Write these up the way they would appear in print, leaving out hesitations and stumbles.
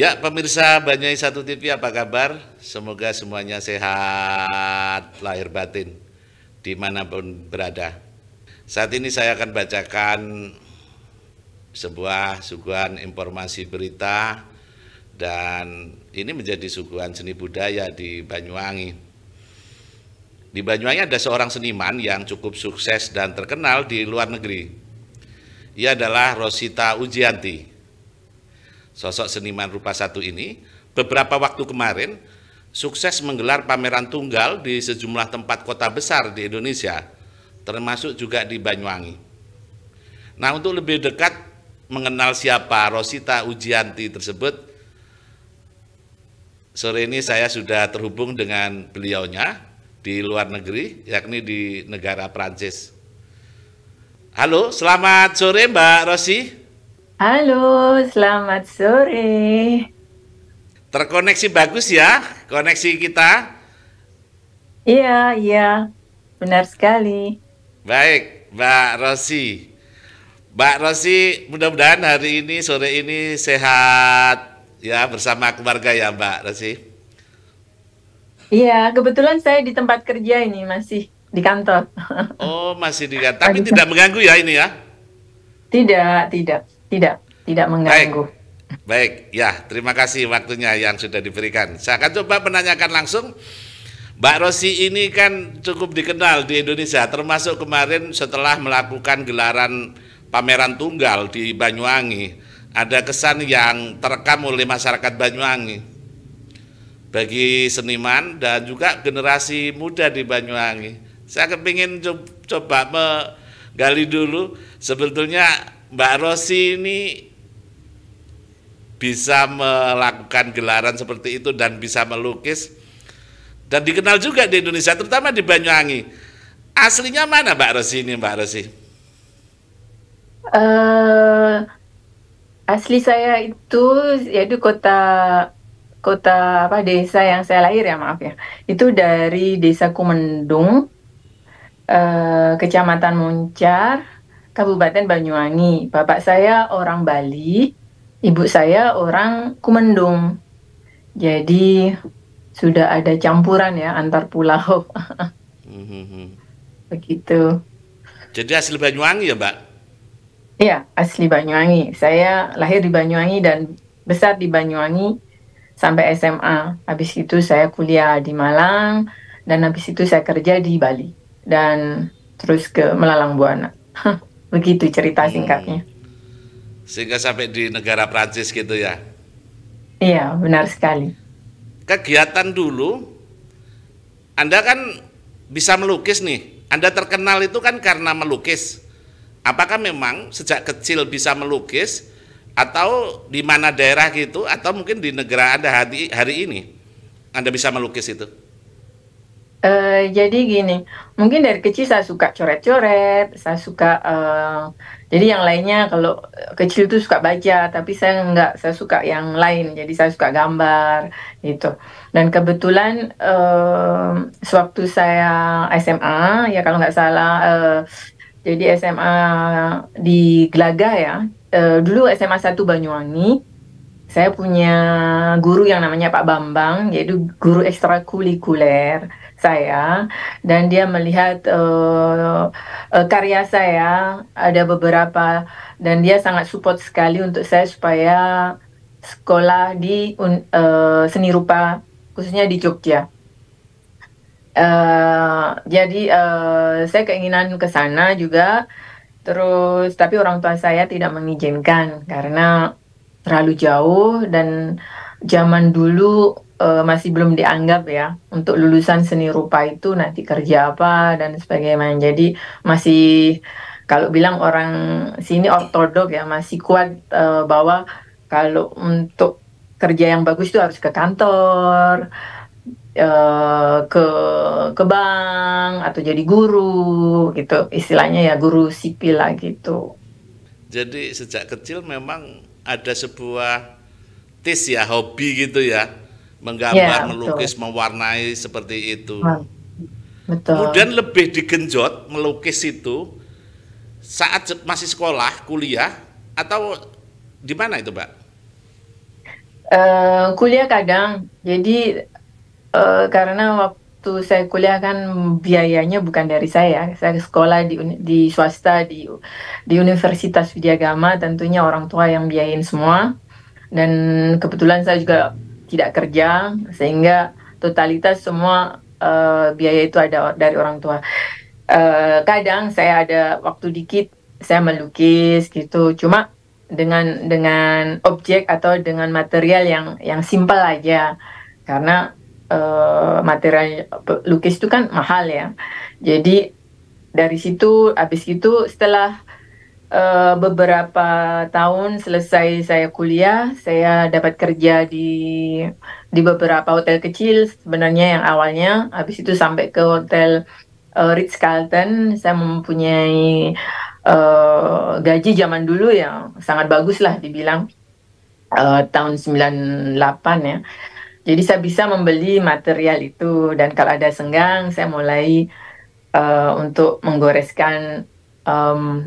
Ya, pemirsa Banyuwangi Satu TV, apa kabar? Semoga semuanya sehat lahir batin dimanapun berada. Saat ini saya akan bacakan sebuah suguhan informasi berita, dan ini menjadi suguhan seni budaya di Banyuwangi. Di Banyuwangi ada seorang seniman yang cukup sukses dan terkenal di luar negeri. Ia adalah Rosita Ujianti. Sosok seniman rupa satu ini beberapa waktu kemarin sukses menggelar pameran tunggal di sejumlah tempat kota besar di Indonesia, termasuk juga di Banyuwangi. Nah, untuk lebih dekat mengenal siapa Rosita Ujianti tersebut, sore ini saya sudah terhubung dengan beliaunya di luar negeri, yakni di negara Prancis. Halo, selamat sore Mbak Rosi. Halo, selamat sore. Terkoneksi bagus ya, koneksi kita? Iya, benar sekali. Baik, Mbak Rosi. Mbak Rosi, mudah-mudahan hari ini, sore ini sehat ya bersama keluarga ya Mbak Rosi. Iya, kebetulan saya di tempat kerja ini, masih di kantor. Oh, masih di kantor, tapi tidak mengganggu ya ini ya? Tidak mengganggu. Baik, ya terima kasih waktunya yang sudah diberikan. Saya akan coba menanyakan langsung. Mbak Rosi ini kan cukup dikenal di Indonesia, termasuk kemarin setelah melakukan gelaran pameran tunggal di Banyuwangi. Ada kesan yang terekam oleh masyarakat Banyuwangi bagi seniman dan juga generasi muda di Banyuwangi. Saya kepingin coba menggali dulu, sebetulnya Mbak Rosi ini bisa melakukan gelaran seperti itu dan bisa melukis dan dikenal juga di Indonesia, terutama di Banyuwangi. Aslinya mana Mbak Rosi ini, Mbak Rosi? Asli saya itu yaitu desa yang saya lahir ya, maaf ya. Itu dari Desa Kumendung, Kecamatan Moncar, Kabupaten Banyuwangi. Bapak saya orang Bali, ibu saya orang Kumendung. Jadi sudah ada campuran ya antar pulau. Begitu. Jadi asli Banyuwangi ya Mbak? Iya, asli Banyuwangi. Saya lahir di Banyuwangi dan besar di Banyuwangi sampai SMA. Habis itu saya kuliah di Malang, dan habis itu saya kerja di Bali dan terus ke Melalang Buana. Begitu cerita singkatnya. Sehingga sampai di negara Prancis gitu ya? Iya, benar sekali. Kegiatan dulu, Anda kan bisa melukis nih. Anda terkenal itu kan karena melukis. Apakah memang sejak kecil bisa melukis, atau di mana daerah gitu, atau mungkin di negara Anda hari ini Anda bisa melukis itu? Jadi gini, mungkin dari kecil saya suka coret-coret, saya suka, jadi yang lainnya kalau kecil tuh suka baca, tapi saya enggak, saya suka yang lain, jadi saya suka gambar, gitu. Dan kebetulan sewaktu saya SMA, ya kalau nggak salah, jadi SMA di Gelagah ya, dulu SMA 1 Banyuwangi, saya punya guru yang namanya Pak Bambang, yaitu guru ekstrakurikuler saya, dan dia melihat karya saya ada beberapa, dan dia sangat support sekali untuk saya supaya sekolah di seni rupa khususnya di Jogja. Jadi saya keinginan ke sana juga, terus tapi orang tua saya tidak mengizinkan karena terlalu jauh dan zaman dulu masih belum dianggap ya untuk lulusan seni rupa itu nanti kerja apa dan sebagainya. Jadi masih kalau bilang orang sini ortodok ya masih kuat bahwa kalau untuk kerja yang bagus itu harus ke kantor, ke bank atau jadi guru gitu istilahnya ya guru sipil lah gitu. Jadi sejak kecil memang ada sebuah taste ya, hobi gitu ya, menggambar, Ya betul. melukis, mewarnai seperti itu. Hmm, betul. Kemudian lebih digenjot melukis itu saat masih sekolah, kuliah, atau di mana itu, Mbak? Kuliah kadang jadi karena waktu saya kuliah kan biayanya bukan dari saya sekolah di swasta di Universitas Widyagama tentunya orang tua yang biayain semua. Dan kebetulan saya juga tidak kerja, sehingga totalitas semua biaya itu ada dari orang tua. Kadang saya ada waktu dikit, saya melukis gitu. Cuma dengan objek atau dengan material yang simpel aja, karena material lukis itu kan mahal ya. Jadi dari situ, habis itu setelah beberapa tahun selesai saya kuliah, saya dapat kerja di beberapa hotel kecil sebenarnya yang awalnya, habis itu sampai ke hotel Ritz-Carlton, saya mempunyai gaji zaman dulu yang sangat bagus lah dibilang tahun 98 ya. Jadi saya bisa membeli material itu dan kalau ada senggang saya mulai untuk menggoreskan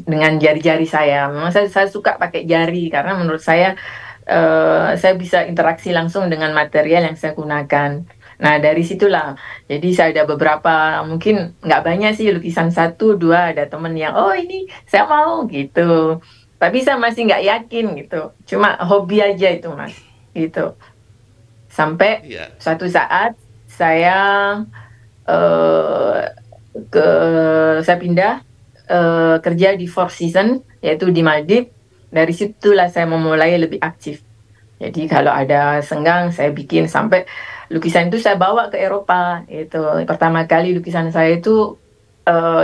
dengan jari-jari saya. Memang saya suka pakai jari karena menurut saya bisa interaksi langsung dengan material yang saya gunakan. Nah dari situlah, jadi saya ada beberapa, mungkin nggak banyak sih lukisan satu dua, ada temen yang oh ini saya mau gitu. Tapi saya masih nggak yakin gitu. Cuma hobi aja itu mas, gitu. Sampai Iya. suatu saat saya eh, ke saya pindah kerja di Four Seasons yaitu di Maldives. Dari situlah saya memulai lebih aktif. Jadi kalau ada senggang saya bikin sampai lukisan itu saya bawa ke Eropa. Itu pertama kali lukisan saya itu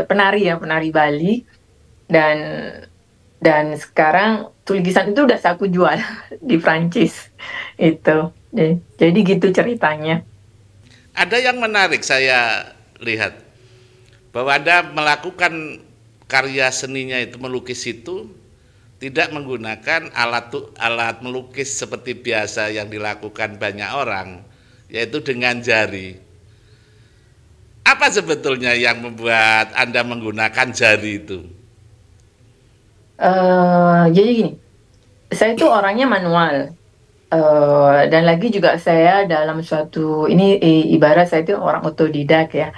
penari ya, penari Bali dan sekarang lukisan itu udah aku jual di Prancis. Itu. Jadi gitu ceritanya. Ada yang menarik saya lihat bahwa Anda melakukan karya seninya itu melukis itu tidak menggunakan alat melukis seperti biasa yang dilakukan banyak orang, yaitu dengan jari. Apa sebetulnya yang membuat Anda menggunakan jari itu? Jadi gini, saya itu orangnya manual. Dan lagi juga saya dalam suatu ini ibarat saya itu orang otodidak ya.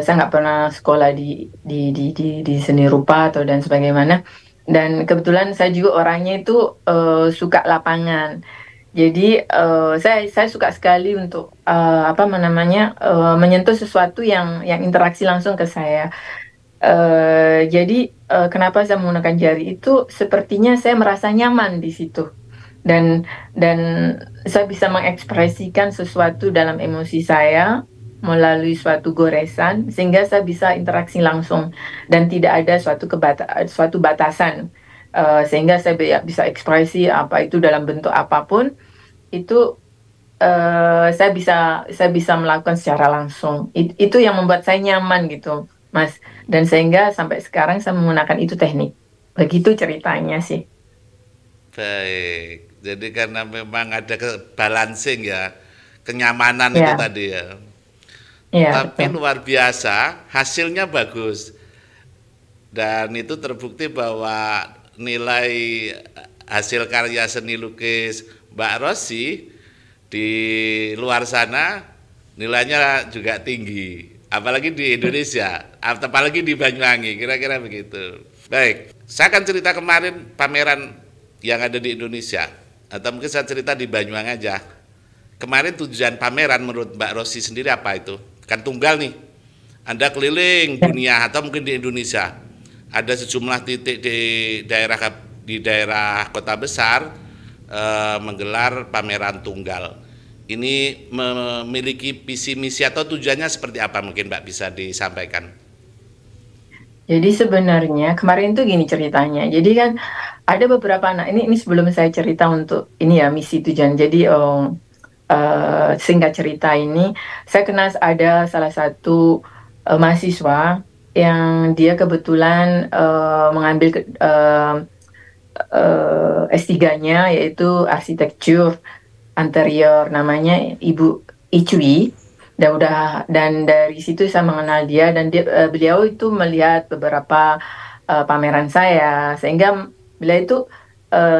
Saya nggak pernah sekolah di seni rupa atau dan sebagaimana. Dan kebetulan saya juga orangnya itu suka lapangan. Jadi saya suka sekali untuk apa namanya menyentuh sesuatu yang interaksi langsung ke saya. Jadi kenapa saya menggunakan jari itu? Sepertinya saya merasa nyaman di situ dan dan saya bisa mengekspresikan sesuatu dalam emosi saya melalui suatu goresan sehingga saya bisa interaksi langsung dan tidak ada suatu batasan. Sehingga saya bisa ekspresi apa itu dalam bentuk apapun itu saya bisa melakukan secara langsung. Itu yang membuat saya nyaman gitu, Mas. Dan sehingga sampai sekarang saya menggunakan itu teknik. Begitu ceritanya sih. Baik, jadi karena memang ada balancing ya, kenyamanan itu Ya, tadi ya. ya Tapi betul. luar biasa, hasilnya bagus. Dan itu terbukti bahwa nilai hasil karya seni lukis Mbak Rosi di luar sana nilainya juga tinggi. Apalagi di Indonesia, apalagi di Banyuwangi, kira-kira begitu. Baik, saya akan cerita kemarin pameran yang ada di Indonesia. Atau mungkin saya cerita di Banyuwangi aja. Kemarin tujuan pameran menurut Mbak Rosi sendiri apa itu? kan tunggal nih, Anda keliling dunia atau mungkin di Indonesia, ada sejumlah titik di daerah kota besar menggelar pameran tunggal. Ini memiliki visi misi atau tujuannya seperti apa, mungkin Mbak bisa disampaikan? Jadi sebenarnya kemarin tuh gini ceritanya. Jadi kan ada beberapa anak ini sebelum saya cerita untuk ini ya misi tujuan. Jadi singkat cerita ini, saya kenal ada salah satu mahasiswa yang dia kebetulan mengambil S3-nya yaitu arsitektur anterior, namanya Ibu Icui. Dan dari situ saya mengenal dia, dan beliau itu melihat beberapa pameran saya, sehingga beliau itu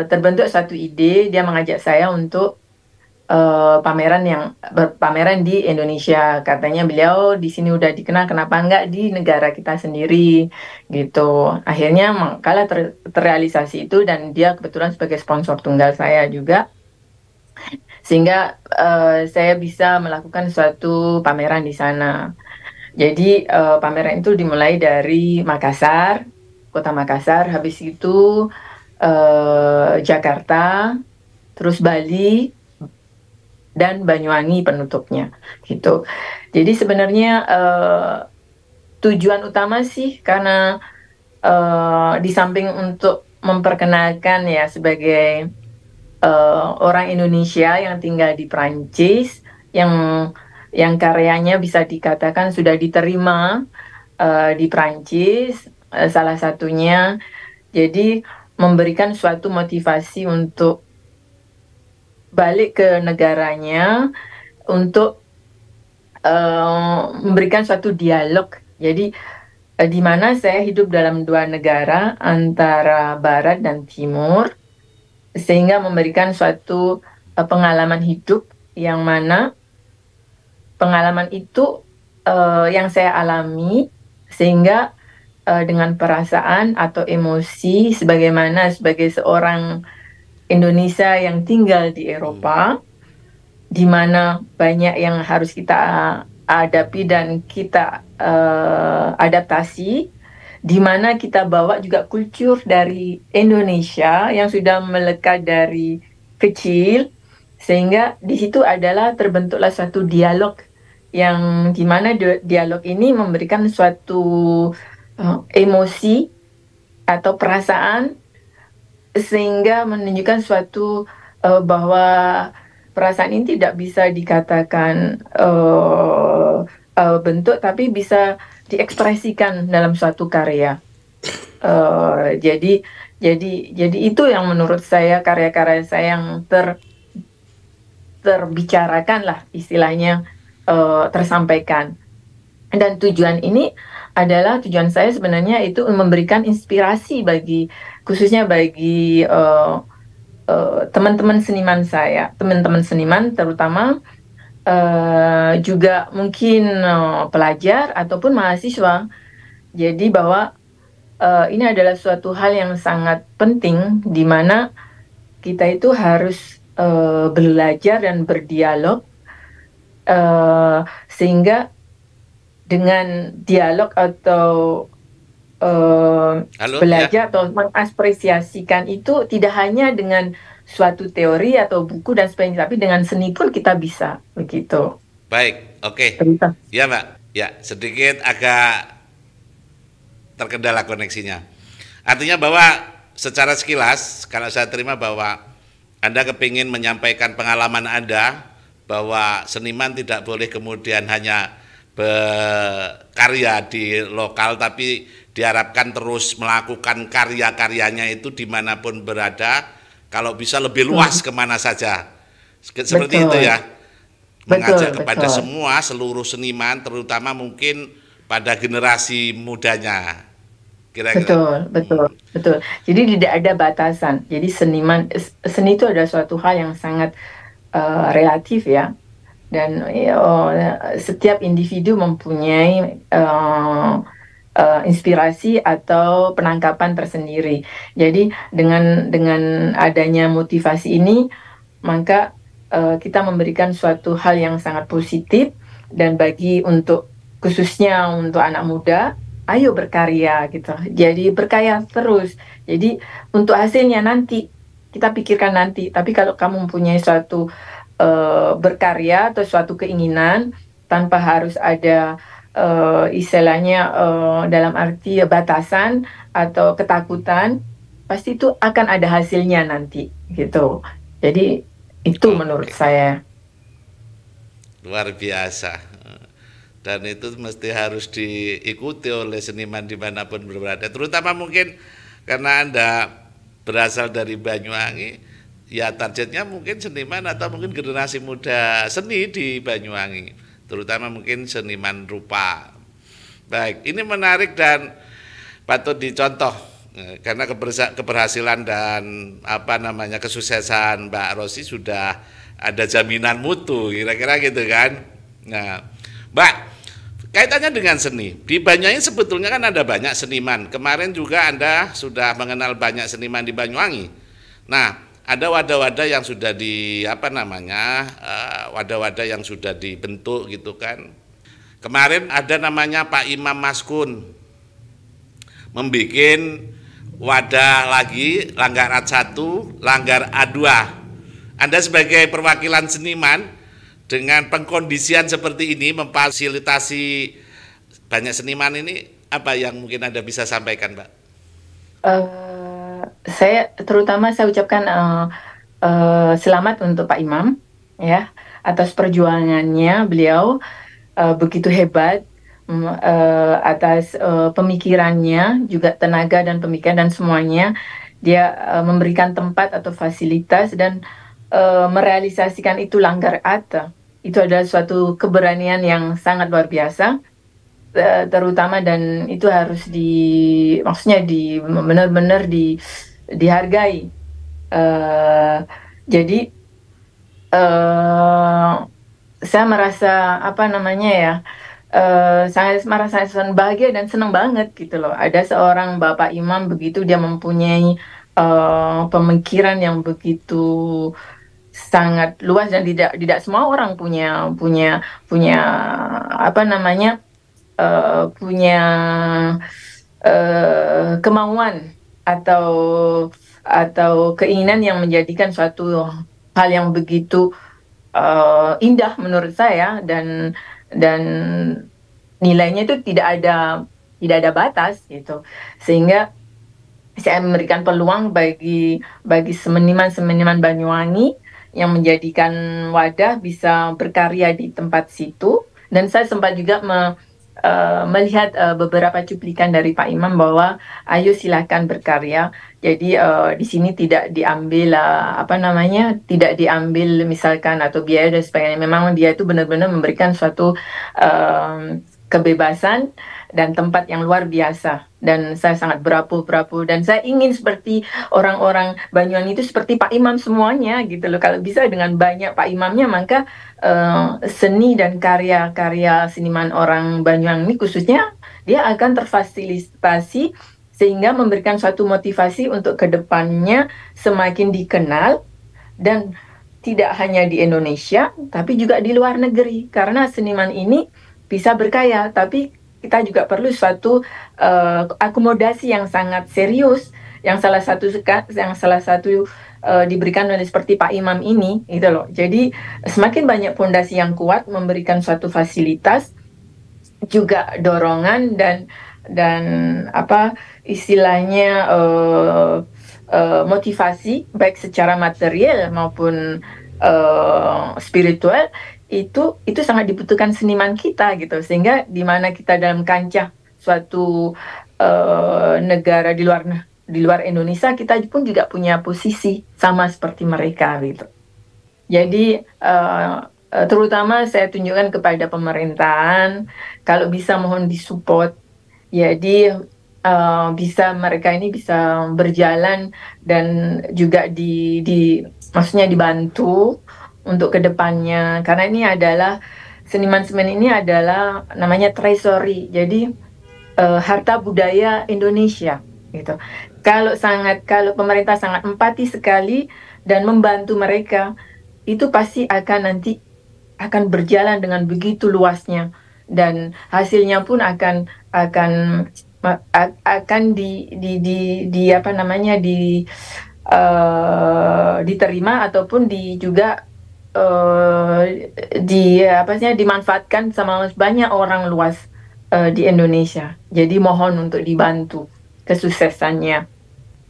terbentuk satu ide. Dia mengajak saya untuk pameran di Indonesia. Katanya beliau di sini udah dikenal, kenapa enggak di negara kita sendiri gitu. Akhirnya makalah terrealisasi itu, dan dia kebetulan sebagai sponsor tunggal saya juga, sehingga saya bisa melakukan suatu pameran di sana. Jadi pameran itu dimulai dari Makassar, kota Makassar, habis itu Jakarta, terus Bali, dan Banyuwangi penutupnya gitu. Jadi sebenarnya tujuan utama sih karena di samping untuk memperkenalkan ya sebagai orang Indonesia yang tinggal di Prancis, yang karyanya bisa dikatakan sudah diterima di Prancis, salah satunya. Jadi memberikan suatu motivasi untuk balik ke negaranya, untuk memberikan suatu dialog. Jadi di mana saya hidup dalam dua negara antara Barat dan Timur, sehingga memberikan suatu pengalaman hidup yang mana pengalaman itu yang saya alami, sehingga dengan perasaan atau emosi sebagai seorang Indonesia yang tinggal di Eropa, di mana banyak yang harus kita hadapi dan kita adaptasi, di mana kita bawa juga kultur dari Indonesia yang sudah melekat dari kecil, sehingga di situ adalah terbentuklah suatu dialog yang di mana dialog ini memberikan suatu emosi atau perasaan, sehingga menunjukkan suatu bahwa perasaan ini tidak bisa dikatakan bentuk, tapi bisa diekspresikan dalam suatu karya. Jadi itu yang menurut saya karya-karya saya yang terbicarakan lah istilahnya, tersampaikan. Dan tujuan saya sebenarnya itu memberikan inspirasi khususnya bagi teman-teman seniman saya, teman-teman seniman terutama, juga mungkin pelajar ataupun mahasiswa. Jadi bahwa ini adalah suatu hal yang sangat penting, di mana kita itu harus belajar dan berdialog, sehingga dengan dialog atau belajar atau mengapresiasikan itu tidak hanya dengan suatu teori atau buku dan sebagainya, tapi dengan seni pun kita bisa begitu. Baik, oke. Ya Mbak, ya sedikit agak terkendala koneksinya. Artinya bahwa secara sekilas, kalau saya terima bahwa Anda kepingin menyampaikan pengalaman Anda, bahwa seniman tidak boleh kemudian hanya berkarya di lokal, tapi diharapkan terus melakukan karya-karyanya itu dimanapun berada, kalau bisa lebih luas kemana saja. Seperti itu ya. Mengajak kepada seluruh seniman, terutama mungkin pada generasi mudanya. Kira-kira. Betul. Jadi tidak ada batasan. Jadi seni itu adalah suatu hal yang sangat relatif ya. Dan setiap individu mempunyai inspirasi atau penangkapan tersendiri. Jadi dengan adanya motivasi ini, maka kita memberikan suatu hal yang sangat positif, dan bagi untuk khususnya untuk anak muda, ayo berkarya gitu. Jadi berkarya terus. Jadi untuk hasilnya nanti kita pikirkan nanti. Tapi kalau kamu mempunyai suatu berkarya atau suatu keinginan tanpa harus ada istilahnya dalam arti batasan atau ketakutan, pasti itu akan ada hasilnya nanti gitu. Jadi itu menurut Oke, saya. luar biasa. Dan itu mesti harus diikuti oleh seniman dimanapun berada. Terutama mungkin karena Anda berasal dari Banyuwangi, ya targetnya mungkin seniman atau mungkin generasi muda seni di Banyuwangi, terutama mungkin seniman rupa. Baik, ini menarik dan patut dicontoh karena keberhasilan dan apa namanya kesuksesan Mbak Rosi sudah ada jaminan mutu, kira-kira gitu kan. Nah, Mbak, kaitannya dengan seni, di Banyuwangi sebetulnya kan ada banyak seniman. Kemarin juga Anda sudah mengenal banyak seniman di Banyuwangi. Nah, ada wadah-wadah yang sudah di apa namanya, wadah-wadah yang sudah dibentuk gitu kan. Kemarin ada namanya Pak Imam Maskun, membikin wadah lagi Langgar A1, Langgar A2. Anda sebagai perwakilan seniman dengan pengkondisian seperti ini memfasilitasi banyak seniman ini, apa yang mungkin Anda bisa sampaikan, Mbak? Saya ucapkan selamat untuk Pak Imam ya atas perjuangannya. Beliau begitu hebat atas pemikirannya, juga tenaga dan pemikiran dan semuanya. Dia memberikan tempat atau fasilitas dan merealisasikan itu Langgar Ata. Itu adalah suatu keberanian yang sangat luar biasa, terutama, dan itu harus maksudnya benar-benar dihargai. Jadi saya merasa apa namanya ya, sangat merasa bahagia dan senang banget gitu loh. Ada seorang Bapak Imam begitu, dia mempunyai pemikiran yang begitu sangat luas dan tidak semua orang punya punya apa namanya punya kemauan atau keinginan yang menjadikan suatu hal yang begitu indah menurut saya, dan nilainya itu tidak ada batas gitu, sehingga saya memberikan peluang bagi seniman-seniman Banyuwangi yang menjadikan wadah bisa berkarya di tempat situ. Dan saya sempat juga melihat beberapa cuplikan dari Pak Imam bahwa ayo silakan berkarya. Jadi di sini tidak diambil apa namanya, tidak diambil misalkan atau biaya dan sebagainya. Memang dia itu benar-benar memberikan suatu kebebasan dan tempat yang luar biasa. Dan saya sangat berapu-berapu, dan saya ingin seperti orang-orang Banyuwangi itu seperti Pak Imam semuanya gitu loh. Kalau bisa dengan banyak Pak Imamnya, maka seni dan karya-karya seniman orang Banyuwangi khususnya dia akan terfasilitasi, sehingga memberikan suatu motivasi untuk kedepannya semakin dikenal, dan tidak hanya di Indonesia tapi juga di luar negeri, karena seniman ini bisa berkarya, tapi kita juga perlu suatu akomodasi yang sangat serius, yang salah satu diberikan oleh seperti Pak Imam ini gitu loh. Jadi semakin banyak fondasi yang kuat memberikan suatu fasilitas, juga dorongan dan apa istilahnya motivasi baik secara material maupun spiritual, itu sangat dibutuhkan seniman kita gitu, sehingga di mana kita dalam kancah suatu negara di luar Indonesia, kita pun juga punya posisi sama seperti mereka gitu. Jadi terutama saya tunjukkan kepada pemerintahan, kalau bisa mohon disupport, jadi bisa mereka ini bisa berjalan dan juga maksudnya dibantu untuk kedepannya, karena ini adalah seniman-seniman ini adalah namanya treasury, jadi harta budaya Indonesia gitu. Kalau pemerintah sangat empati sekali dan membantu mereka, itu pasti akan nanti akan berjalan dengan begitu luasnya, dan hasilnya pun akan akan di apa namanya, diterima ataupun juga dimanfaatkan sama banyak orang luas di Indonesia. Jadi mohon untuk dibantu kesuksesannya.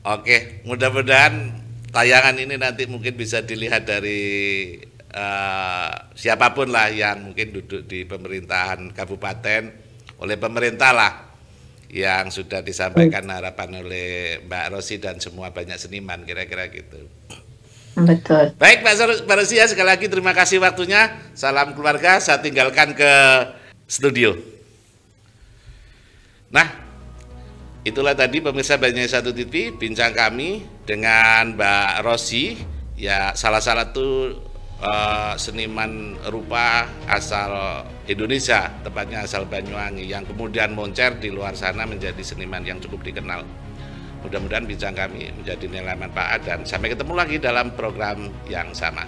Oke, mudah-mudahan tayangan ini nanti mungkin bisa dilihat dari siapapun lah yang mungkin duduk di pemerintahan kabupaten, oleh pemerintah lah, yang sudah disampaikan harapan oleh Mbak Rosi dan semua banyak seniman, kira-kira gitu. Betul. Baik Mbak Rosi, ya sekali lagi terima kasih waktunya. Salam keluarga, saya tinggalkan ke studio. Nah, itulah tadi pemirsa Banyak Satu TV, bincang kami dengan Mbak Rosi, ya salah satu seniman rupa asal Indonesia, tepatnya asal Banyuwangi, yang kemudian moncer di luar sana menjadi seniman yang cukup dikenal. Mudah-mudahan bincang kami menjadi nilai manfaat, dan sampai ketemu lagi dalam program yang sama.